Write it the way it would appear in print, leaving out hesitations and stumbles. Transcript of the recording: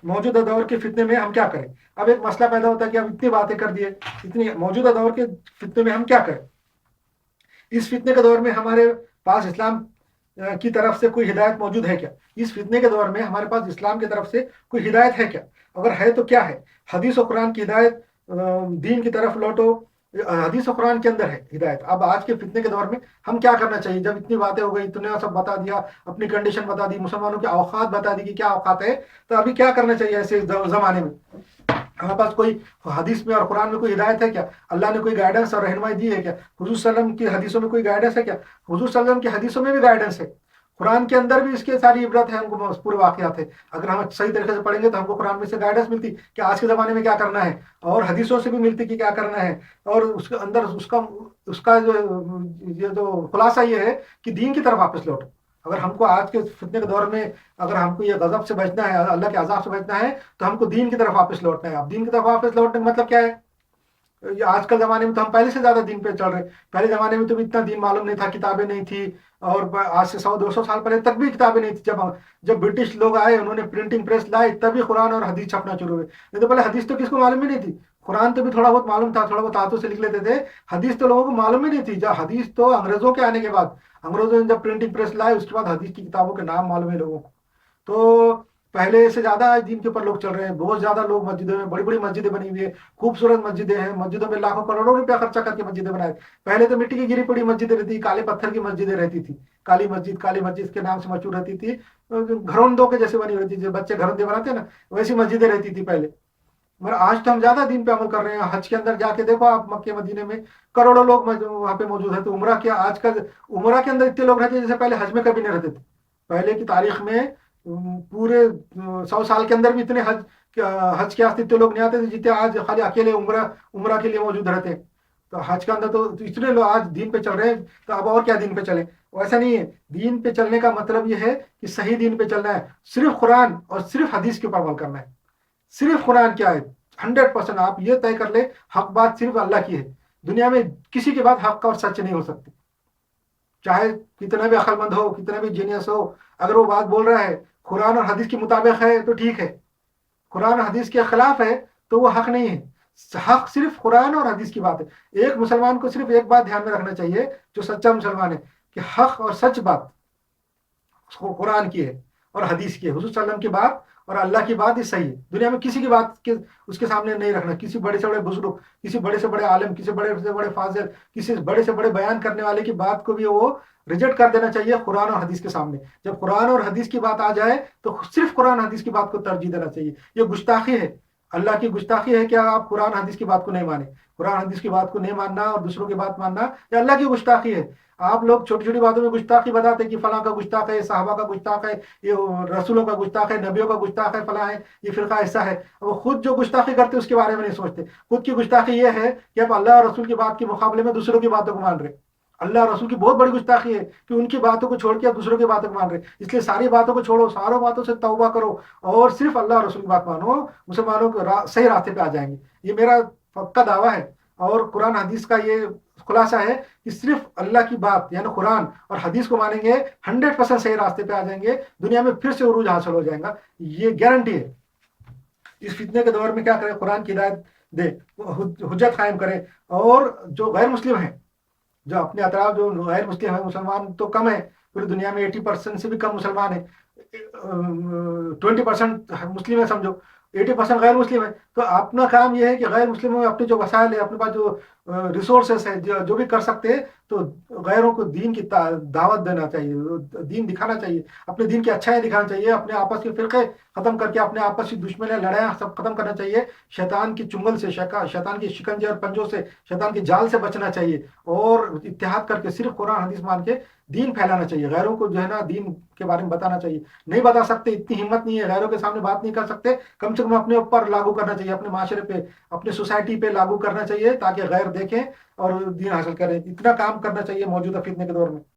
موجودہ دور کے فتنے میں ہم کیا کریں؟ اب ایک مسئلہ پیدا ہوتا ہے کہ اب اتنی باتیں کر دیے، اتنی موجودہ دور کے فتنے میں ہم کیا کریں؟ اس فتنے کے دور میں ہمارے پاس اسلام کی طرف سے کوئی ہدایت موجود ہے کیا؟ اس فتنے کے دور میں ہمارے پاس اسلام کی طرف سے کوئی ہدایت ہے کیا؟ اگر ہے تو کیا ہے؟ حدیث و قرآن کی ہدایت، دین کی طرف لوٹو، حدیث و قرآن کے اندر ہے ہدایت۔ اب آج کے فتنے کے دور میں ہم کیا کرنا چاہیے؟ جب اتنی باتیں ہو گئی، اتنے سب بتا دیا، اپنی کنڈیشن بتا دی، مسلمانوں کے اوقات بتا دی کہ کیا اوقات ہے، تو ابھی کیا کرنا چاہیے ایسے زمانے میں؟ ہمارے پاس کوئی حدیث میں اور قرآن میں کوئی ہدایت ہے کیا؟ اللہ نے کوئی گائیڈنس اور رہنمائی دی ہے کیا؟ حضور صلی اللہ علیہ وسلم کی حدیثوں میں کوئی گائیڈنس ہے کیا؟ حضور صلی اللہ علیہ وسلم کی حدیثوں میں بھی گائیڈنس ہے، قرآن کے اندر بھی اس کے ساری عبرت ہے، ہم کو پورے واقعات ہے۔ اگر ہم صحیح طریقے سے پڑھیں گے تو ہم کو قرآن میں سے گائیڈنس ملتی کہ آج کے زمانے میں کیا کرنا ہے، اور حدیثوں سے بھی ملتی کہ کیا کرنا ہے، اور اس کے اندر اس کا جو خلاصہ یہ ہے کہ دین کی طرف واپس لوٹو۔ اگر ہم کو آج کے فتنے کے دور میں اگر ہم کو یہ غضب سے بچنا ہے، اللہ کے عذاب سے بچنا ہے، تو ہم کو دین کی طرف واپس لوٹنا ہے۔ اب دین کی طرف واپس لوٹنے کا مطلب کیا ہے؟ آج کل زمانے میں تو ہم پہلے سے زیادہ دین پہ چل رہے ہیں۔ پہلے زمانے میں تو اتنا دین معلوم نہیں تھا، کتابیں نہیں تھی، اور آج سے 100-200 سال پہلے تک بھی کتابیں نہیں تھی۔ جب برٹش لوگ آئے، انہوں نے پرنٹنگ پریس لائے، تبھی قرآن اور حدیث چھپنا شروع ہوئے، نہیں تو پہلے حدیث تو کس کو معلوم ہی نہیں تھی۔ قرآن تو بھی تھوڑا بہت معلوم تھا، تھوڑا بہت ہاتھوں سے لکھ لیتے تھے، حدیث تو لوگوں کو معلوم ہی نہیں تھی۔ جب حدیث تو انگریزوں کے آنے کے بعد، انگریزوں نے جب پرنٹنگ پریس لائے، اس کے بعد حدیث کی کتابوں کے نام معلوم ہے لوگوں کو۔ تو پہلے سے زیادہ آج دین کے اوپر لوگ چل رہے ہیں، بہت زیادہ لوگ مسجدوں میں، بڑی بڑی مسجدیں بنی ہوئی ہیں، خوبصورت مسجدیں ہیں، مسجدوں میں لاکھوں کروڑوں روپیہ خرچہ کر کے مسجدیں بنائے۔ پہلے تو مٹی کی گری پڑی مسجدیں رہتی، کالے پتھر کی مسجدیں رہتی تھی، کالی مسجد کے نام سے مشہور رہتی تھی، گھروندوں کے جیسے بنی ہوئی تھی، جو بچے گھروندے بناتے ہیں نا، ویسی مسجدیں رہتی تھی پہلے۔ مگر آج تو ہم زیادہ دین پہ عمل کر رہے ہیں۔ حج کے اندر جا کے دیکھو آپ، مکے مدینے میں کروڑوں لوگ وہاں پہ موجود ہیں، تو عمرہ کیا آج کل عمرہ کے اندر اتنے لوگ رہتے ہیں جیسے پہلے حج میں کبھی نہیں رہتے تھے۔ پہلے کی تاریخ میں پورے 100 سال کے اندر بھی اتنے حج کے واسطے اتنے لوگ نہیں آتے تھے جتنے آج خالی اکیلے عمرہ کے لیے موجود رہتے ہیں۔ تو حج کے اندر تو اتنے لوگ آج دین پہ چل رہے ہیں، تو اب اور کیا دین پہ چلیں؟ ویسا نہیں ہے۔ دین پہ چلنے کا مطلب یہ ہے کہ صحیح دین پہ چلنا ہے، صرف قرآن اور صرف حدیث کے اوپر عمل کرنا ہے، صرف قرآن کی آیت 100%۔ آپ یہ طے کر لیں، حق بات صرف اللہ کی ہے، دنیا میں کسی کی بات حق اور سچ نہیں ہو سکتی، چاہے کتنا بھی عقل مند ہو، کتنا بھی جینیس ہو، اگر وہ بات بول رہا ہے قرآن اور حدیث کے مطابق ہے تو ٹھیک ہے، قرآن اور حدیث کے خلاف ہے تو وہ حق نہیں ہے۔ حق صرف قرآن اور حدیث کی بات ہے۔ ایک مسلمان کو صرف ایک بات دھیان میں رکھنا چاہیے، جو سچا مسلمان ہے، کہ حق اور سچ بات قرآن کی ہے اور حدیث کی ہے، حضور صلی اللہ علیہ وسلم کی بات اور اللہ کی بات ہی صحیح ہے۔ دنیا میں کسی کی بات اس کے سامنے نہیں رکھنا، کسی بڑے سے بڑے بزرگ، کسی بڑے سے بڑے عالم، کسی بڑے سے بڑے فاضل، کسی بڑے سے بڑے بیان کرنے والے کی بات کو بھی وہ ریجیکٹ کر دینا چاہیے قرآن اور حدیث کے سامنے۔ جب قرآن اور حدیث کی بات آ جائے تو صرف قرآن حدیث کی بات کو ترجیح دینا چاہیے۔ یہ گستاخی ہے، اللہ کی گستاخی ہے کہ آپ قرآن حدیث کی بات کو نہیں مانیں۔ قرآن حدیث کی بات کو نہیں ماننا اور دوسروں کی بات ماننا یہ اللہ کی گستاخی ہے۔ آپ لوگ چھوٹی چھوٹی باتوں میں گستاخی بتاتے ہیں کہ فلاں کا گستاخ ہے، صحابہ کا گستاخ ہے، یہ رسولوں کا گستاخ ہے، نبیوں کا گستاخ ہے، فلاں ہے، یہ فرقہ ایسا ہے۔ وہ خود جو گستاخی کرتے اس کے بارے میں نہیں سوچتے۔ خود کی گستاخی یہ ہے کہ آپ اللہ اور رسول کی بات کے مقابلے میں دوسروں کی باتوں کو مان رہے۔ اللہ اور رسول کی بہت بڑی گستاخی ہے کہ ان کی باتوں کو چھوڑ کے آپ دوسروں کی باتوں کو مان رہے۔ اس لیے ساری باتوں کو چھوڑو، ساروں باتوں سے توبہ کرو اور صرف اللہ اور رسول کی بات مانو، مسلمانوں کو صحیح راستے پہ آ جائیں گے۔ یہ میرا پکا دعویٰ ہے، اور قرآن حدیث کا یہ خلاصہ ہے کہ صرف اللہ کی بات یعنی قرآن اور حدیث کو مانیں گے، 100% صحیح راستے پہ آ جائیں گے، دنیا میں پھر سے عروج حاصل ہو جائے گا، یہ گارنٹی ہے۔ اس فتنے کے دور میں کیا کریں؟ قرآن کی ہدایت دے، حجت قائم کریں، اور جو غیر مسلم ہیں، جو اپنے اطراف جو غیر مسلم ہیں، مسلمان تو کم ہے پوری دنیا میں، 80% سے بھی کم مسلمان ہیں، 20% مسلم ہے سمجھو، 80% غیر مسلم ہے۔ تو اپنا کام یہ ہے کہ غیر مسلموں میں اپنے جو وسائل ہے، اپنے پاس جو ریسورسز ہے، جو بھی کر سکتے ہیں، تو غیروں کو دین کی دعوت دینا چاہیے، دین دکھانا چاہیے، اپنے دین کی اچھائیں دکھانا چاہیے، اپنے آپس کے فرقے ختم کر کے اپنے آپس کی دشمنیاں، لڑائیاں سب ختم کرنا چاہیے، شیطان کی چنگل سے، شیطان کی شکنجے اور پنجوں سے، شیطان کی جال سے بچنا چاہیے، اور اتحاد کر کے صرف قرآن حدیث مان کے دین پھیلانا چاہیے۔ غیروں کو جو ہے نا دین کے بارے میں بتانا چاہیے۔ نہیں بتا سکتے، اتنی ہمت نہیں ہے، غیروں کے سامنے بات نہیں کر سکتے، کم سے کم اپنے اوپر لاگو کرنا چاہیے، اپنے معاشرے پہ، اپنے سوسائٹی پہ لاگو کرنا چاہیے، تاکہ غیر دیکھیں اور دین حاصل کریں۔ اتنا کام کرنا چاہیے موجودہ فتنے کے دور میں۔